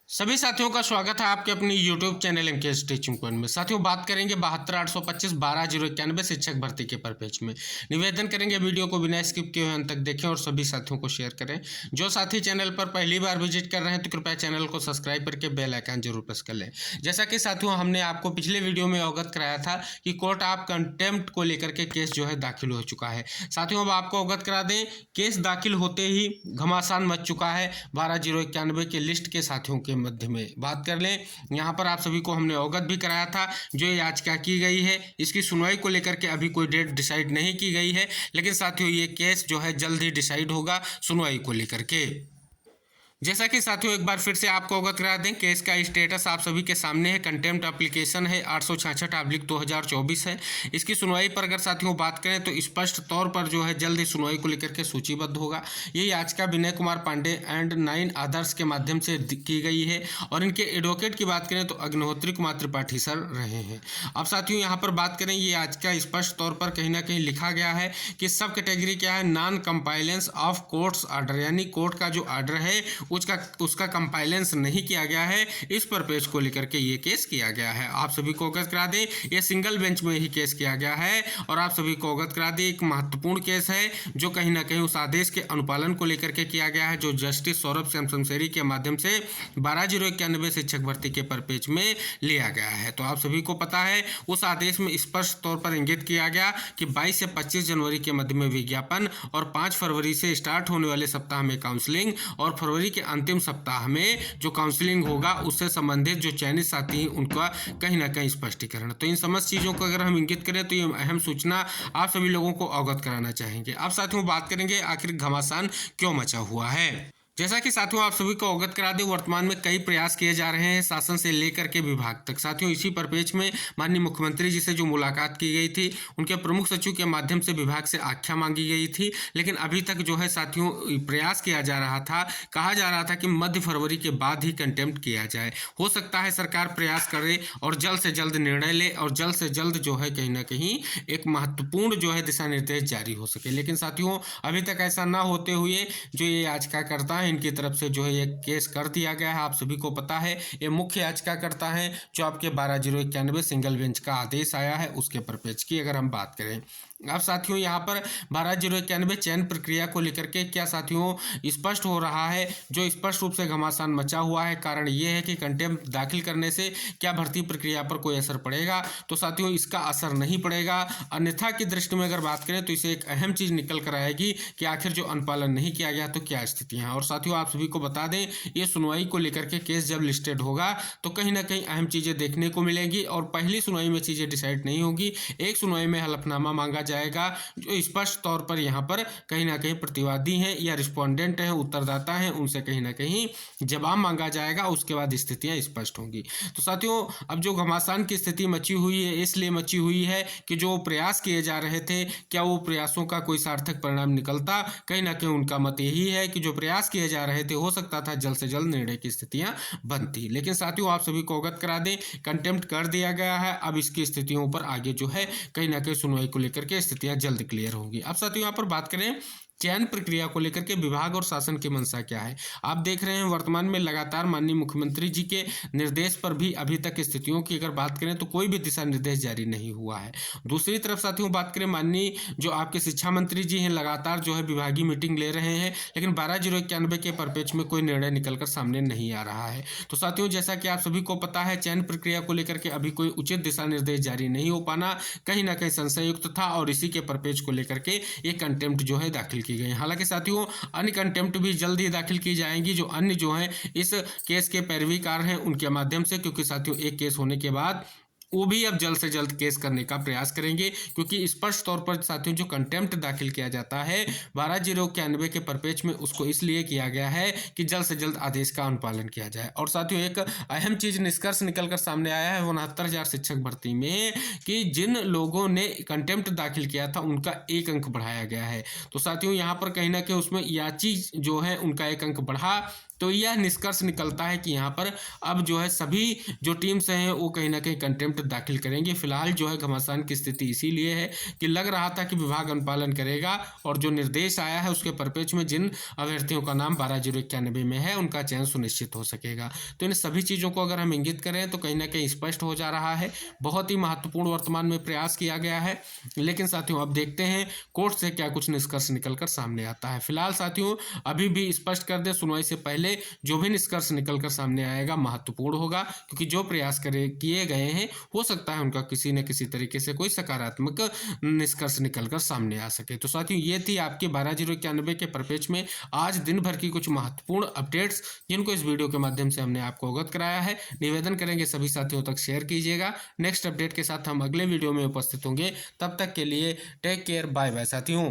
सभी साथियों का स्वागत है आपके अपनी YouTube चैनल एम के टीचिंग पॉइंट में। साथियों बात करेंगे 72,825 शिक्षक भर्ती के परपेज में। निवेदन करेंगे वीडियो को बिना स्किप किए हुए अंत तक देखें और सभी साथियों को शेयर करें। जो साथी चैनल पर पहली बार विजिट कर रहे हैं तो कृपया चैनल को सब्सक्राइब करके बेल आइकन जरूर प्रेस कर लें। जैसा कि साथियों हमने आपको पिछले वीडियो में अवगत कराया था कि कोर्ट ऑफ कंटेम्प्ट को लेकर के केस जो है दाखिल हो चुका है। साथियों अब आपको अवगत करा दें, केस दाखिल होते ही घमासान मच चुका है 12,091 के लिस्ट के साथियों के मध्य में। बात कर लें, यहाँ पर आप सभी को हमने अवगत भी कराया था जो याचिका की गई है, इसकी सुनवाई को लेकर के अभी कोई डेट डिसाइड नहीं की गई है, लेकिन साथियों ये केस जो है जल्द ही डिसाइड होगा सुनवाई को लेकर के। जैसा कि साथियों एक बार फिर से आपको अवगत करा दें, केस का स्टेटस आप सभी के सामने है। कंटेम्प्ट एप्लीकेशन है 866/2024 है। इसकी सुनवाई पर अगर साथियों बात करें तो स्पष्ट तौर पर जो है जल्द ही सुनवाई को लेकर के सूचीबद्ध होगा। ये याचिका विनय कुमार पांडे एंड 9 अदर्स के माध्यम से की गई है और इनके एडवोकेट की बात करें तो अग्निहोत्री कुमार त्रिपाठी सर रहे हैं। अब साथियों यहाँ पर बात करें, ये याचिका स्पष्ट तौर पर कहीं ना कहीं लिखा गया है कि सब कैटेगरी क्या है, non compliance of courts order, यानी कोर्ट का जो ऑर्डर है उसका कंपाइलेंस नहीं किया गया है। इस परपेज को लेकर के ये केस किया गया है। आप सभी को अवगत करा दें, ये सिंगल बेंच में ही केस किया गया है और आप सभी को अवगत करा दें एक महत्वपूर्ण केस है जो कहीं ना कहीं उस आदेश के अनुपालन को लेकर के किया गया है जो जस्टिस सौरभ शमशेरी के माध्यम से 12,091 शिक्षक भर्ती के परपेज में लिया गया है। तो आप सभी को पता है उस आदेश में स्पष्ट तौर पर इंगित किया गया कि 22 से 25 जनवरी के मध्य में विज्ञापन और 5 फरवरी से स्टार्ट होने वाले सप्ताह में काउंसलिंग और फरवरी के अंतिम सप्ताह में जो काउंसलिंग होगा उससे संबंधित जो चयनित साथी हैं उनका कहीं ना कहीं स्पष्टीकरण। तो इन समस्त चीज़ों को अगर हम इंगित करें तो ये अहम सूचना आप सभी लोगों को अवगत कराना चाहेंगे। अब साथियों बात करेंगे आखिर घमासान क्यों मचा हुआ है। जैसा कि साथियों आप सभी को अवगत करा दें, वर्तमान में कई प्रयास किए जा रहे हैं शासन से लेकर के विभाग तक। साथियों इसी परपेज में माननीय मुख्यमंत्री जी से जो मुलाकात की गई थी, उनके प्रमुख सचिव के माध्यम से विभाग से आख्या मांगी गई थी, लेकिन अभी तक जो है साथियों प्रयास किया जा रहा था, कहा जा रहा था कि मध्य फरवरी के बाद ही कंटेम्प्ट किया जाए। हो सकता है सरकार प्रयास करे और जल्द से जल्द निर्णय ले और जल्द से जल्द जो है कहीं ना कहीं एक महत्वपूर्ण जो है दिशा निर्देश जारी हो सके। लेकिन साथियों अभी तक ऐसा ना होते हुए जो ये याचिकाकर्ता इनकी तरफ से जो है ये केस कर दिया गया है। आप सभी को पता है ये मुख्य याचिकाकर्ता हैं जो आपके 12,091 सिंगल बेंच का आदेश आया है उसके परपेज की अगर हम बात करें। अब साथियों यहाँ पर 12,091 चयन प्रक्रिया को लेकर के क्या साथियों स्पष्ट हो रहा है, जो स्पष्ट रूप से घमासान मचा हुआ है। कारण ये है कि कंटेम्प्ट दाखिल करने से क्या भर्ती प्रक्रिया पर कोई असर पड़ेगा, तो साथियों इसका असर नहीं पड़ेगा। अन्यथा की दृष्टि में अगर बात करें तो इसे एक अहम चीज़ निकल कर आएगी कि आखिर जो अनुपालन नहीं किया गया तो क्या स्थितियाँ हैं। और साथियों आप सभी को बता दें, ये सुनवाई को लेकर के केस जब लिस्टेड होगा तो कहीं ना कहीं अहम चीज़ें देखने को मिलेंगी और पहली सुनवाई में चीज़ें डिसाइड नहीं होगी। एक सुनवाई में हलफनामा मांगा जाएगा जो स्पष्ट तौर पर यहाँ पर कहीं ना कहीं प्रतिवादी हैं या रिस्पोंडेंट हैं, उत्तरदाता हैं, उनसे कहीं ना कहीं जवाब मांगा जाएगा। उसके बाद स्थितियाँ स्पष्ट होंगी। तो साथियों अब जो घमासान की स्थिति मची हुई है इसलिए मची हुई है कि जो प्रयास किए जा रहे थे क्या वो प्रयासों का कोई सार्थक परिणाम निकलता। कहीं ना कहीं उनका मत यही है कि जो प्रयास किए जा रहे थे हो सकता था जल्द से जल्द निर्णय की स्थितियाँ बनती। लेकिन साथियों आप सभी को अवगत करा दें, कंटेम्प्ट कर दिया गया है। अब इसकी स्थितियों पर आगे जो है कहीं ना कहीं सुनवाई को लेकर के स्थितियां जल्द क्लियर होंगी। अब साथियों यहाँ पर बात करें चयन प्रक्रिया को लेकर के विभाग और शासन की मंशा क्या है। आप देख रहे हैं वर्तमान में लगातार माननीय मुख्यमंत्री जी के निर्देश पर भी अभी तक स्थितियों की अगर बात करें तो कोई भी दिशा निर्देश जारी नहीं हुआ है। दूसरी तरफ साथियों बात करें, माननीय जो आपके शिक्षा मंत्री जी हैं लगातार जो है विभागीय मीटिंग ले रहे हैं, लेकिन 12,091 के परपेज में कोई निर्णय निकलकर सामने नहीं आ रहा है। तो साथियों जैसा कि आप सभी को पता है चयन प्रक्रिया को लेकर के अभी कोई उचित दिशा निर्देश जारी नहीं हो पाना कहीं ना कहीं संशययुक्त था और इसी के परपेज को लेकर के ये कंटेम्प्ट जो है दाखिल की गई। हालांकि साथियों अन्य कंटेम्प्ट भी जल्द ही दाखिल की जाएंगी जो अन्य जो हैं इस केस के पैरवीकार हैं उनके माध्यम से, क्योंकि साथियों एक केस होने के बाद वो भी अब जल्द से जल्द केस करने का प्रयास करेंगे। क्योंकि स्पष्ट तौर पर साथियों जो कंटेम्प्ट दाखिल किया जाता है 12,091 के परपेज में उसको इसलिए किया गया है कि जल्द से जल्द आदेश का अनुपालन किया जाए। और साथियों एक अहम चीज निष्कर्ष निकलकर सामने आया है 69,000 शिक्षक भर्ती में कि जिन लोगों ने कंटेम्प्ट दाखिल किया था उनका 1 अंक बढ़ाया गया है। तो साथियों यहाँ पर कहीं ना कहीं उसमें याची जो है उनका 1 अंक बढ़ा तो यह निष्कर्ष निकलता है कि यहाँ पर अब जो है सभी जो टीम्स हैं वो कहीं ना कहीं कंटेम्प्ट दाखिल करेंगे। फिलहाल जो है घमासान की स्थिति इसीलिए है कि लग रहा था कि विभाग अनुपालन करेगा और जो निर्देश आया है उसके परिप्रेक्ष्य में जिन अभ्यर्थियों का नाम 12,091 में है उनका चयन सुनिश्चित हो सकेगा। तो इन सभी चीज़ों को अगर हम इंगित करें तो कहीं ना कहीं स्पष्ट हो जा रहा है। बहुत ही महत्वपूर्ण वर्तमान में प्रयास किया गया है, लेकिन साथियों अब देखते हैं कोर्ट से क्या कुछ निष्कर्ष निकलकर सामने आता है। फिलहाल साथियों अभी भी स्पष्ट कर दें, सुनवाई से पहले जो भी निष्कर्ष निकलकर सामने आएगा महत्वपूर्ण होगा, क्योंकि जो प्रयास किए गए हैं हो सकता है उनका किसी न किसी तरीके से कोई सकारात्मक निष्कर्ष निकलकर सामने आ सके। तो साथियों ये थी आपके 12,091 के परिप्रेक्ष्य में आज दिन भर की कुछ महत्वपूर्ण अपडेट्स, जिनको इस वीडियो के माध्यम से हमने आपको अवगत कराया है। निवेदन करेंगे सभी साथियों तक शेयर कीजिएगा। नेक्स्ट अपडेट के साथ हम अगले वीडियो में उपस्थित होंगे, तब तक के लिए टेक केयर, बाय बाय साथियों।